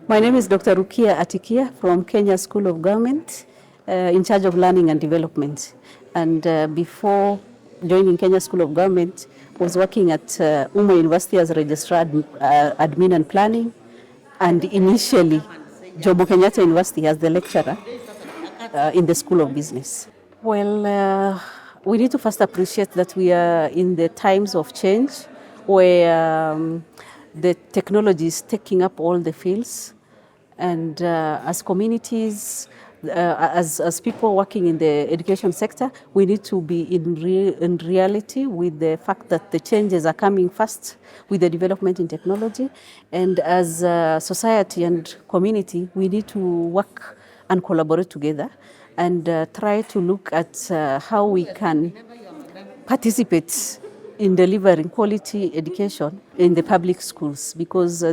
My name is Dr. Rukia Atikiya from Kenya School of Government, in charge of learning and development. And before joining Kenya School of Government, was working at Uma University as a registrar, admin and planning, and initially Jomo Kenyatta University as the lecturer in the School of Business. Well, we need to first appreciate that we are in the times of change where the technology is taking up all the fields. And as communities, as people working in the education sector, we need to be in reality with the fact that the changes are coming fast with the development in technology. And as society and community, we need to work and collaborate together and try to look at how we can participate in delivering quality education in the public schools, because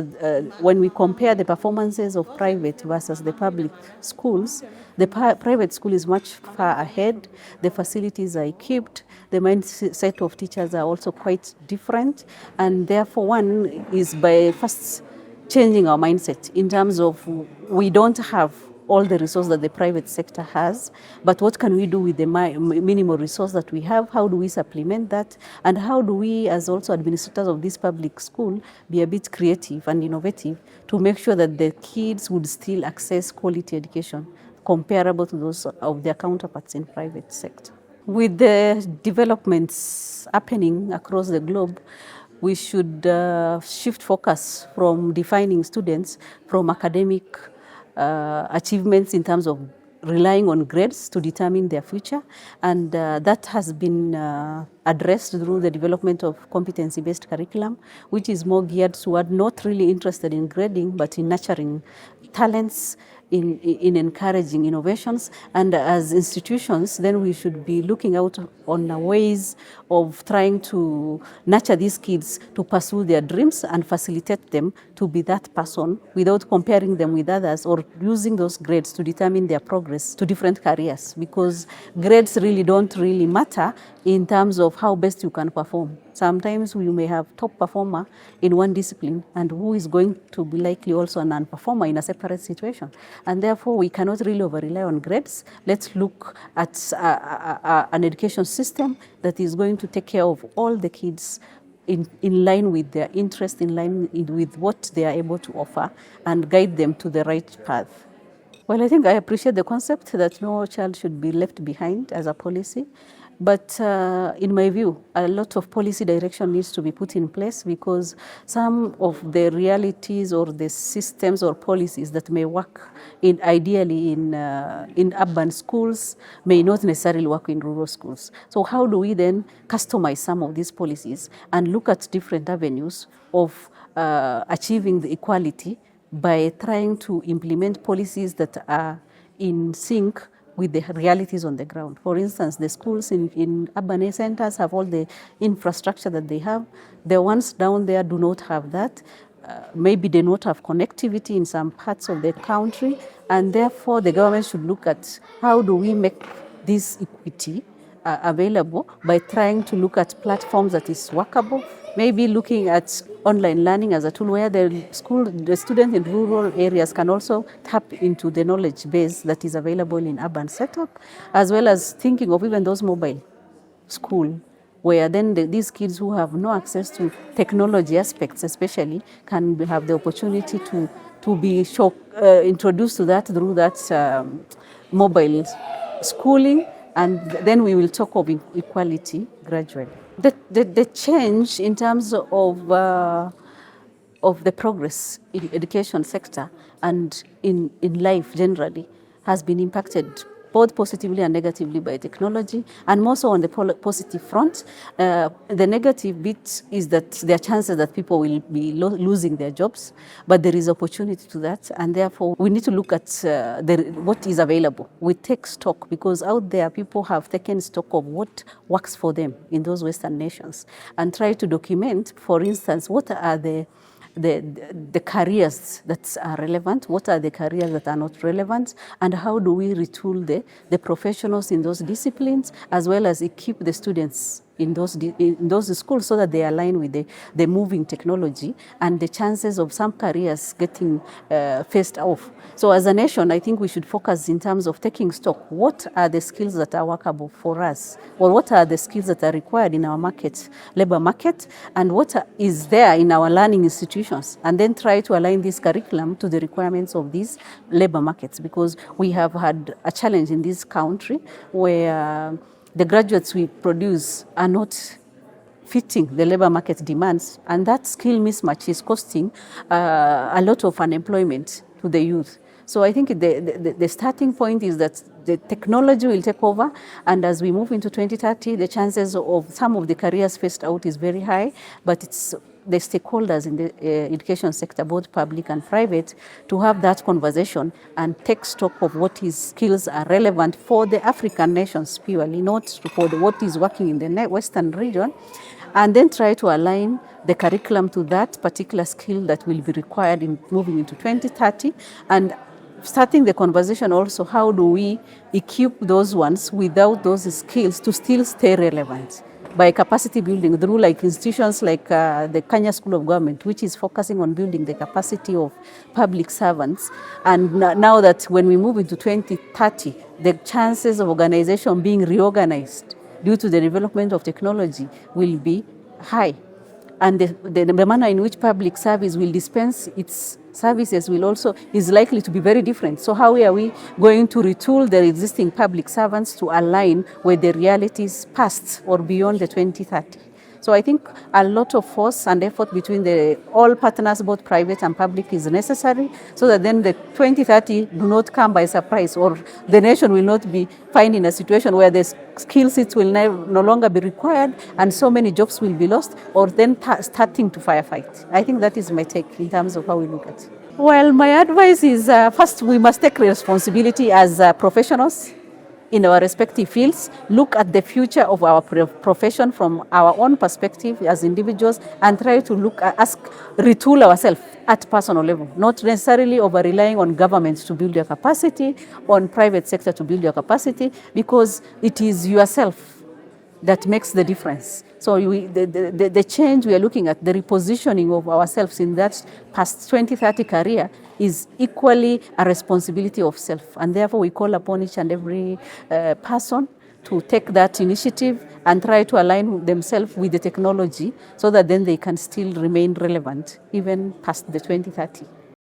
when we compare the performances of private versus the public schools, the private school is much far ahead, the facilities are equipped, the mindset of teachers are also quite different, and therefore one is by first changing our mindset in terms of we don't have all the resources that the private sector has, but what can we do with the minimal resource that we have? How do we supplement that? And how do we, as also administrators of this public school, be a bit creative and innovative to make sure that the kids would still access quality education comparable to those of their counterparts in private sector? With the developments happening across the globe, we should shift focus from defining students from academic achievements in terms of relying on grades to determine their future, and that has been addressed through the development of competency-based curriculum, which is more geared toward not really interested in grading but in nurturing talents, in encouraging innovations. And as institutions, then we should be looking out on ways of trying to nurture these kids to pursue their dreams and facilitate them to be that person without comparing them with others or using those grades to determine their progress to different careers, because grades really don't really matter in terms of how best you can perform. Sometimes we may have top performer in one discipline and who is going to be likely also a non-performer in a separate situation. And therefore we cannot really over-rely on grades. Let's look at an education system that is going to take care of all the kids in line with their interest, in line with what they are able to offer, and guide them to the right path. Well, I think I appreciate the concept that no child should be left behind as a policy. But in my view, a lot of policy direction needs to be put in place, because some of the realities or the systems or policies that may work ideally in urban schools may not necessarily work in rural schools. So how do we then customize some of these policies and look at different avenues of achieving the equality by trying to implement policies that are in sync with the realities on the ground? For instance, the schools in urban centers have all the infrastructure that they have. The ones down there do not have that. Maybe they not have connectivity in some parts of the country, and therefore the government should look at how do we make this equity available by trying to look at platforms that is workable, maybe looking at online learning as a tool where the students in rural areas can also tap into the knowledge base that is available in urban setup, as well as thinking of even those mobile school, where then these kids who have no access to technology aspects especially can have the opportunity to be introduced to that through that mobile schooling, and then we will talk of equality gradually. The change in terms of the progress in education sector and in life generally has been impacted both positively and negatively by technology, and more so on the positive front. The negative bit is that there are chances that people will be losing their jobs, but there is opportunity to that, and therefore we need to look at what is available. We take stock, because out there people have taken stock of what works for them in those Western nations and try to document, for instance, what are the careers that are relevant, what are the careers that are not relevant, and how do we retool the professionals in those disciplines, as well as equip the students in those schools so that they align with the moving technology and the chances of some careers getting phased off. So as a nation, I think we should focus in terms of taking stock. What are the skills that are workable for us? Or what are the skills that are required in our market, labor market? And what is there in our learning institutions? And then try to align this curriculum to the requirements of these labor markets. Because we have had a challenge in this country where the graduates we produce are not fitting the labor market demands, and that skill mismatch is costing a lot of unemployment to the youth. So I think the starting point is that the technology will take over, and as we move into 2030, the chances of some of the careers phased out is very high, but it's the stakeholders in the education sector, both public and private, to have that conversation and take stock of what is skills are relevant for the African nations purely, not for what is working in the Western region, and then try to align the curriculum to that particular skill that will be required in moving into 2030, and starting the conversation also, how do we equip those ones without those skills to still stay relevant? By capacity building through like institutions like the Kenya School of Government, which is focusing on building the capacity of public servants. And now that when we move into 2030, the chances of organization being reorganized due to the development of technology will be high. And the manner in which public service will dispense its services will also is likely to be very different. So how are we going to retool the existing public servants to align with the realities past or beyond the 2030? So I think a lot of force and effort between all partners, both private and public, is necessary so that then the 2030 do not come by surprise, or the nation will not be found in a situation where the skill sets will no longer be required and so many jobs will be lost, or then starting to firefight. I think that is my take in terms of how we look at it. Well, my advice is first we must take responsibility as professionals in our respective fields, look at the future of our profession from our own perspective as individuals, and try to retool ourselves at personal level, not necessarily over-relying on government to build your capacity, on private sector to build your capacity, because it is yourself that makes the difference. So the change we are looking at, the repositioning of ourselves in that past 2030 career, is equally a responsibility of self. And therefore we call upon each and every person to take that initiative and try to align themselves with the technology so that then they can still remain relevant even past the 2030.